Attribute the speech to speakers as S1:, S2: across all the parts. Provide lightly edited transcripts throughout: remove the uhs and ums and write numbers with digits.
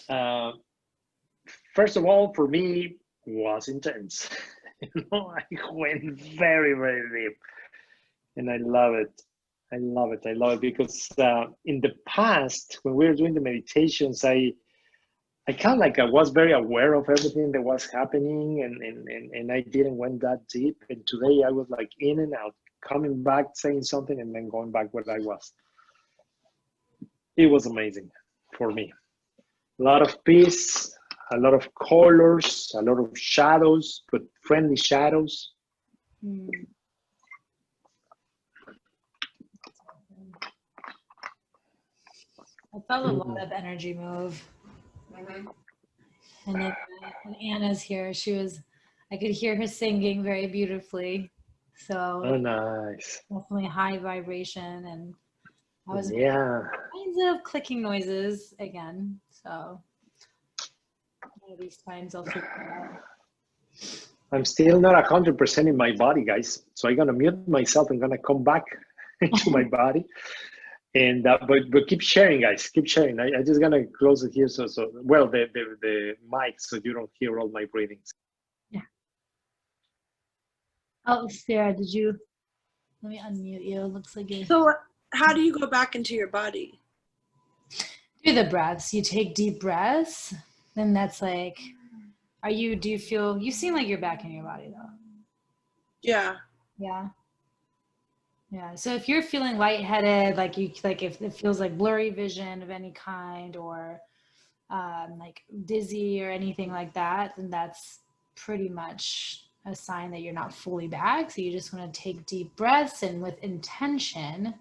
S1: Uh, First of all, for me, was intense. I went very, very deep, and I love it. I love it. I love it because in the past, when we were doing the meditations, I kind of like I was very aware of everything that was happening, and I didn't went that deep. And today I was like in and out, coming back, saying something, and then going back where I was. It was amazing for me. A lot of peace, a lot of colors, a lot of shadows, but friendly shadows.
S2: Mm. I felt a lot of energy move. And then when Anna's here, I could hear her singing very beautifully. So
S1: Oh, nice.
S2: definitely high vibration, and I was making
S1: Yeah.
S2: all kinds of clicking noises again. So one of these times I'll figure it out.
S1: I'm still not 100% in my body, guys. So I'm gonna mute myself. I'm gonna come back into my body, and but keep sharing, guys. Keep sharing. I just gonna close it here, so well the mic, so you don't hear all my breathings.
S2: Yeah. Oh, Sarah, did you? Let me unmute you. It looks like you.
S3: So how do you go back into your body?
S2: Do the breaths. You take deep breaths. Then that's like, do you feel, you seem like you're back in your body though.
S3: Yeah.
S2: Yeah. Yeah. So if you're feeling lightheaded, like if it feels like blurry vision of any kind, or like dizzy or anything like that, then that's pretty much a sign that you're not fully back. So you just want to take deep breaths and with intention,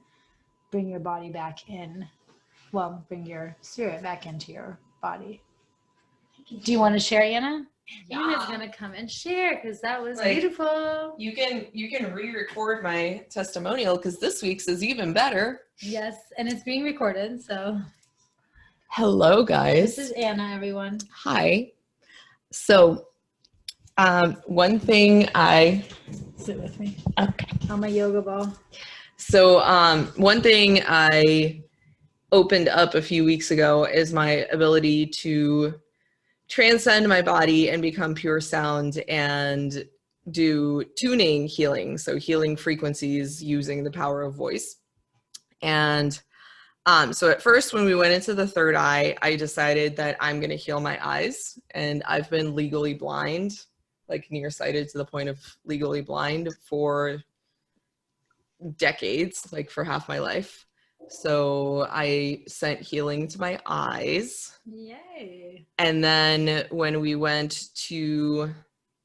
S2: bring your body back in. Well, bring your spirit back into your body. Do you want to share, Anna?
S4: Yeah.
S2: Anna's gonna come and share because that was
S4: Like,
S2: beautiful.
S4: You can re-record my testimonial because this week's is even better.
S2: Yes, and it's being recorded. So
S4: hello, guys.
S2: This is Anna, everyone.
S4: Hi. So one thing
S2: sit with me.
S4: Okay.
S2: On my yoga ball.
S4: So one thing I opened up a few weeks ago is my ability to transcend my body and become pure sound and do tuning healing. So healing frequencies using the power of voice. And so at first, when we went into the third eye, I decided that I'm going to heal my eyes. And I've been legally blind, like nearsighted to the point of legally blind for decades, like for half my life. So I sent healing to my eyes.
S2: Yay.
S4: And then when we went to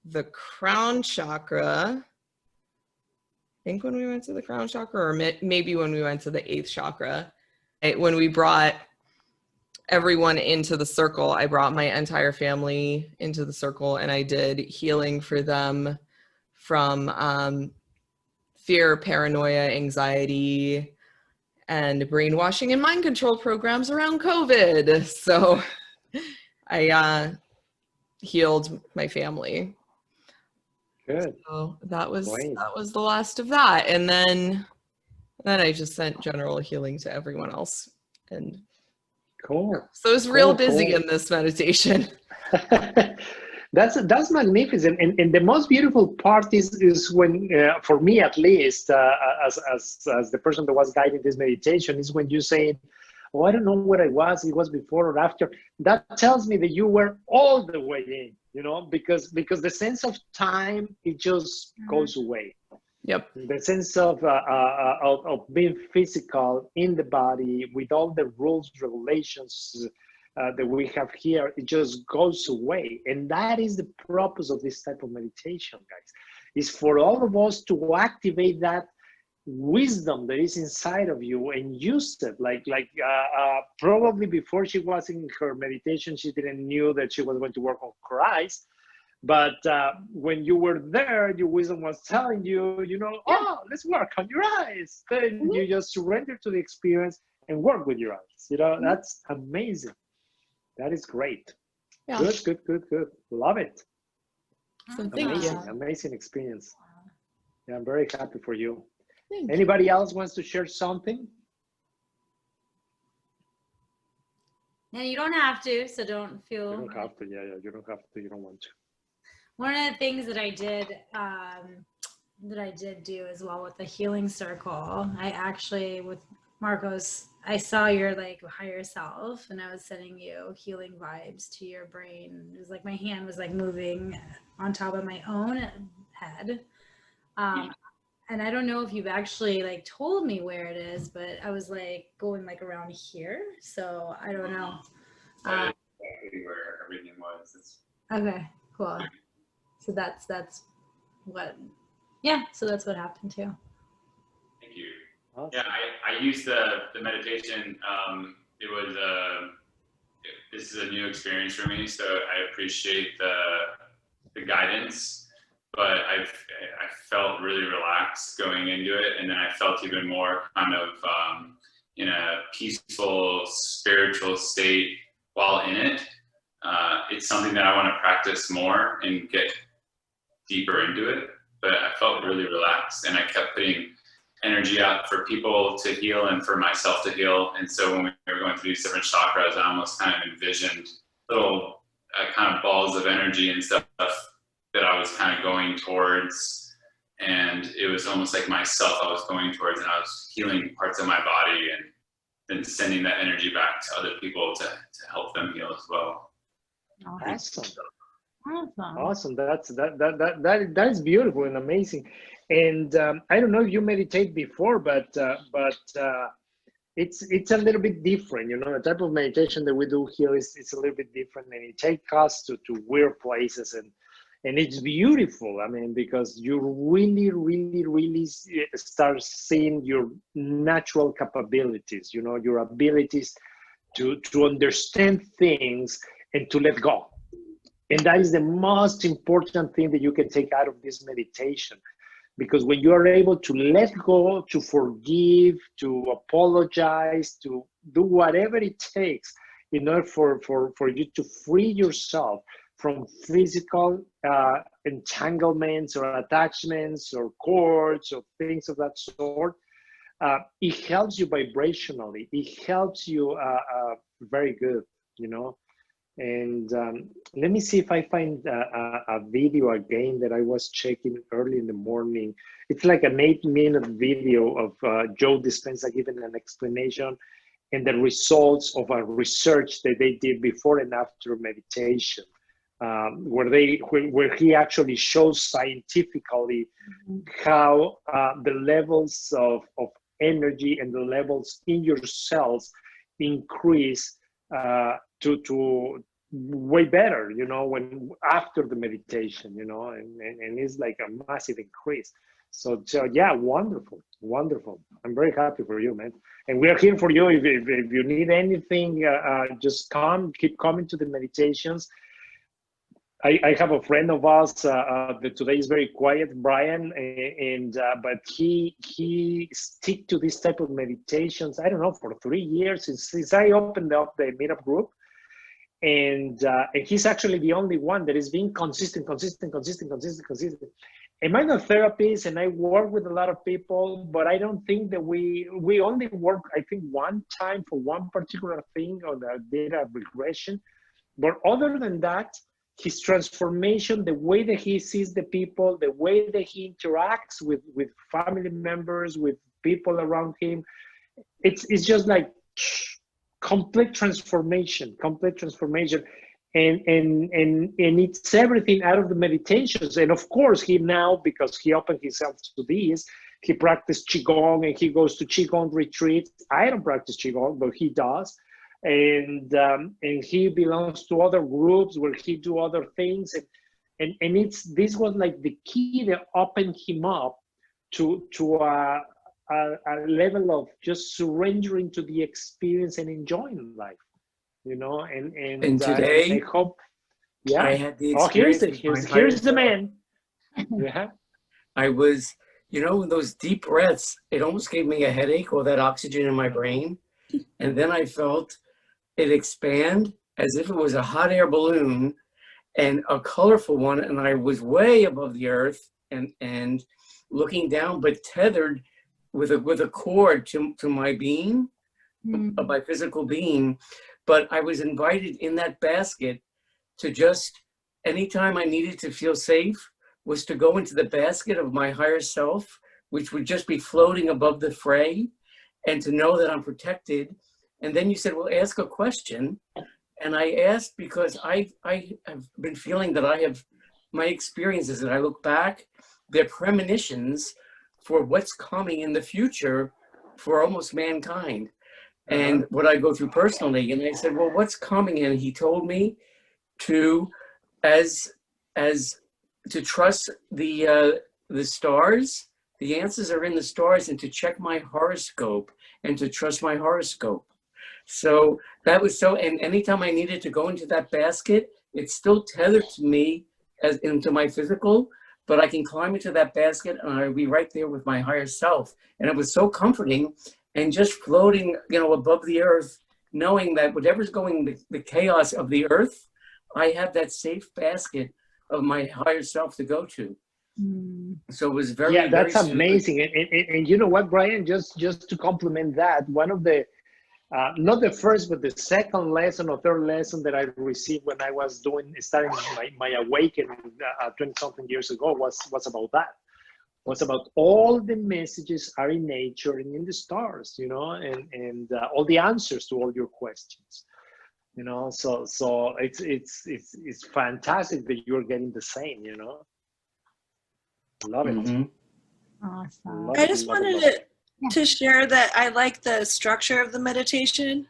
S4: the crown chakra, I think when we went to the crown chakra, or maybe when we went to the 8th chakra, when we brought everyone into the circle, I brought my entire family into the circle and I did healing for them from fear, paranoia, anxiety, and brainwashing and mind control programs around COVID. So I healed my family.
S1: Good.
S4: So that was the last of that. And then I just sent general healing to everyone else. And
S1: cool.
S4: So it was real busy in this meditation.
S1: That's magnificent, and the most beautiful part is when, for me at least, as the person that was guiding this meditation, is when you say, "Oh, I don't know where it was before or after." That tells me that you were all the way in, you know, because the sense of time, it just goes away.
S4: Yep.
S1: The sense of being physical in the body with all the rules, regulations that we have here, it just goes away. And that is the purpose of this type of meditation, guys, is for all of us to activate that wisdom that is inside of you and use it. Probably before she was in her meditation, she didn't knew that she was going to work on her eyes. But when you were there, your wisdom was telling you, oh, let's work on your eyes. Then you just surrender to the experience and work with your eyes. That's amazing. That is great. Yeah. Good. Love it.
S4: So
S1: amazing experience. Yeah, I'm very happy for you. Anybody else wants to share something?
S2: And you don't have to, so don't feel.
S1: You don't have to. Yeah, you don't have to. You don't want to.
S2: One of the things that I did do as well with the healing circle, I actually, with Marcos, I saw your like higher self, and I was sending you healing vibes to your brain. It was like my hand was like moving on top of my own head. And I don't know if you've actually like told me where it is, but I was like going like around here. So I don't know.
S5: Exactly where everything was.
S2: Okay, cool. So that's what, yeah, so that's what happened too.
S5: Thank you.
S1: Awesome.
S5: Yeah, I used the meditation. It was this is a new experience for me, so I appreciate the guidance. But I felt really relaxed going into it, and then I felt even more kind of in a peaceful spiritual state while in it. It's something that I want to practice more and get deeper into it. But I felt really relaxed, and I kept putting energy out for people to heal and for myself to heal. And so when we were going through these different chakras, I almost kind of envisioned little kind of balls of energy and stuff that I was kind of going towards, and it was almost like myself I was going towards, and I was healing parts of my body and then sending that energy back to other people to help them heal as well.
S1: Awesome.
S2: Awesome.
S1: Awesome. That is beautiful and amazing. And I don't know if you meditate before, but it's a little bit different. You know, the type of meditation that we do here is a little bit different, and it takes us to weird places, and it's beautiful. I mean, because you really start seeing your natural capabilities, you know, your abilities to understand things and to let go. And that is the most important thing that you can take out of this meditation. Because when you are able to let go, to forgive, to apologize, to do whatever it takes in order for you to free yourself from physical entanglements or attachments or cords or things of that sort, it helps you vibrationally. It helps you very good, you know. And let me see if I find a video again that I was checking early in the morning. It's like an 8-minute video of Joe Dispenza giving an explanation and the results of a research that they did before and after meditation, where he actually shows scientifically how the levels of energy and the levels in your cells increase to way better, you know, when after the meditation, you know, and it's like a massive increase. So yeah, wonderful. I'm very happy for you, man. And we are here for you. If you need anything, just keep coming to the meditations. I have a friend of ours that today is very quiet, Brian, but he stick to this type of meditations, I don't know, for 3 years since I opened up the meetup group. And he's actually the only one that is being consistent. And I'm a therapist and I work with a lot of people, but I don't think that we only work, I think, one time for one particular thing on the data regression. But other than that, his transformation, the way that he sees the people, the way that he interacts with family members, with people around him, it's just like complete transformation, and it's everything out of the meditations. And of course, he now, because he opened himself to this, he practiced Qigong and he goes to Qigong retreats. I don't practice Qigong, but he does. And he belongs to other groups where he do other things. And this was like the key that opened him up to a level of just surrendering to the experience and enjoying life, you know. And
S6: today,
S1: I hope, yeah.
S6: I had the experience.
S1: Here's the man. Yeah.
S6: I was, you know, those deep breaths, it almost gave me a headache, all that oxygen in my brain. And then I felt it expand as if it was a hot air balloon and a colorful one. And I was way above the earth and looking down, but tethered with a cord to my being, my physical being. but I was invited in that basket to just, anytime I needed to feel safe, was to go into the basket of my higher self, which would just be floating above the fray, and to know that I'm protected. And then you said, well, ask a question. And I asked because I have been feeling that I have, my experiences that I look back, they're premonitions for what's coming in the future for almost mankind. And what I go through personally. And I said, well, what's coming? And he told me to, to trust the stars. The answers are in the stars, and to check my horoscope and to trust my horoscope. So that was so, and anytime I needed to go into that basket, it's still tethered to me as into my physical, but I can climb into that basket and I'll be right there with my higher self. And it was so comforting, and just floating, you know, above the earth, knowing that whatever's going, the chaos of the earth, I have that safe basket of my higher self to go to. So it was very,
S1: yeah, that's
S6: very
S1: amazing. And you know what, Brian, just to complement that, one of the not the first, but the second lesson or third lesson that I received when I was starting my awakening 20-something years ago was about that. Was about all the messages are in nature and in the stars, you know, and all the answers to all your questions, you know. So it's fantastic that you're getting the same, you know. Love it.
S2: Awesome.
S3: I just wanted to share that I like the structure of the meditation.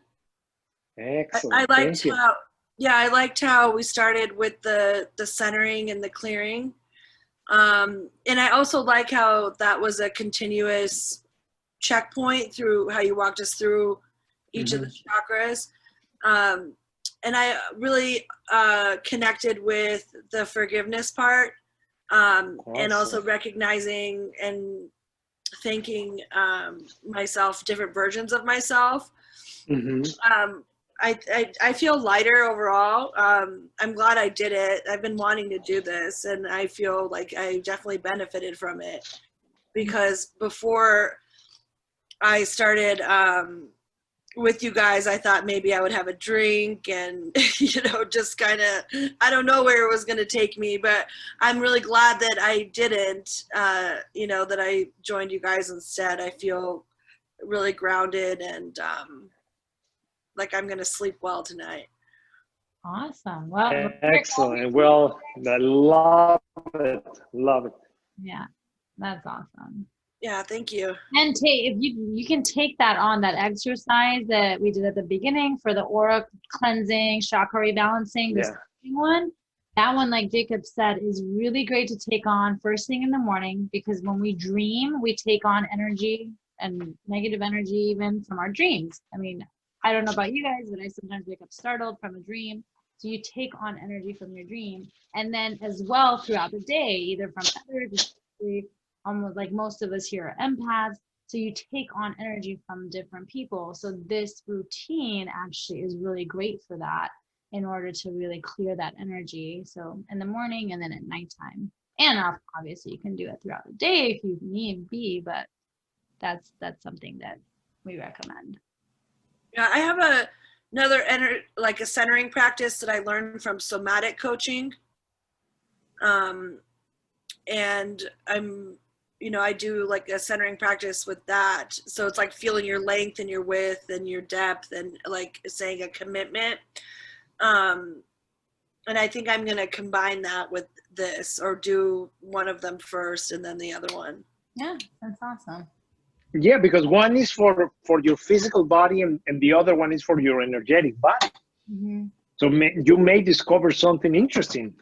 S1: Excellent.
S3: I liked
S1: Thank you.
S3: how, yeah, I liked how we started with the centering and the clearing. And I also like how that was a continuous checkpoint through how you walked us through each of the chakras. And I really connected with the forgiveness part, and also recognizing and thanking myself, different versions of myself. I feel lighter overall. I'm glad I did it. I've been wanting to do this, and I feel like I definitely benefited from it, because before I started with you guys, I thought maybe I would have a drink and, you know, just kind of, I don't know where it was going to take me, but I'm really glad that I didn't, you know, that I joined you guys instead. I feel really grounded and like I'm going to sleep well tonight.
S2: Awesome. Well,
S1: excellent. Well, I love it. Love it.
S2: yeah, that's awesome.
S3: Yeah, thank you.
S2: And if you can take that on, that exercise that we did at the beginning for the aura cleansing, chakra rebalancing, the second one, that one, like Jacob said, is really great to take on first thing in the morning, because when we dream, we take on energy and negative energy even from our dreams. I mean, I don't know about you guys, but I sometimes wake up startled from a dream. So you take on energy from your dream. And then as well throughout the day, either from others, almost like most of us here are empaths, so you take on energy from different people. So this routine actually is really great for that, in order to really clear that energy. So in the morning and then at nighttime, and obviously you can do it throughout the day if you need be, but that's something that we recommend.
S3: Yeah, I have another like a centering practice that I learned from somatic coaching, and you know, I do like a centering practice with that. So it's like feeling your length and your width and your depth, and like saying a commitment. And I think I'm going to combine that with this, or do one of them first and then the other one.
S2: Yeah, that's awesome.
S1: Yeah, because one is for your physical body, and the other one is for your energetic body. So you may discover something interesting,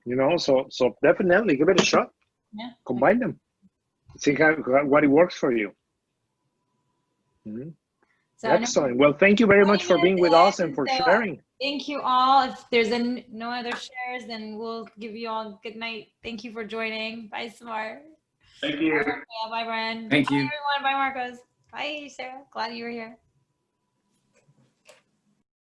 S1: you know, so definitely give it a shot.
S2: Yeah.
S1: Combine them. See what it works for you.
S2: So
S1: excellent. Well, thank you very much for being with us and for sharing.
S2: Thank you all. If there's no other shares, then we'll give you all good night. Thank you for joining. Bye, Smart.
S5: Thank you.
S2: Bye, Brian.
S6: Thank you.
S2: Bye, everyone. Bye, Marcos. Bye, Sarah. Glad you were here.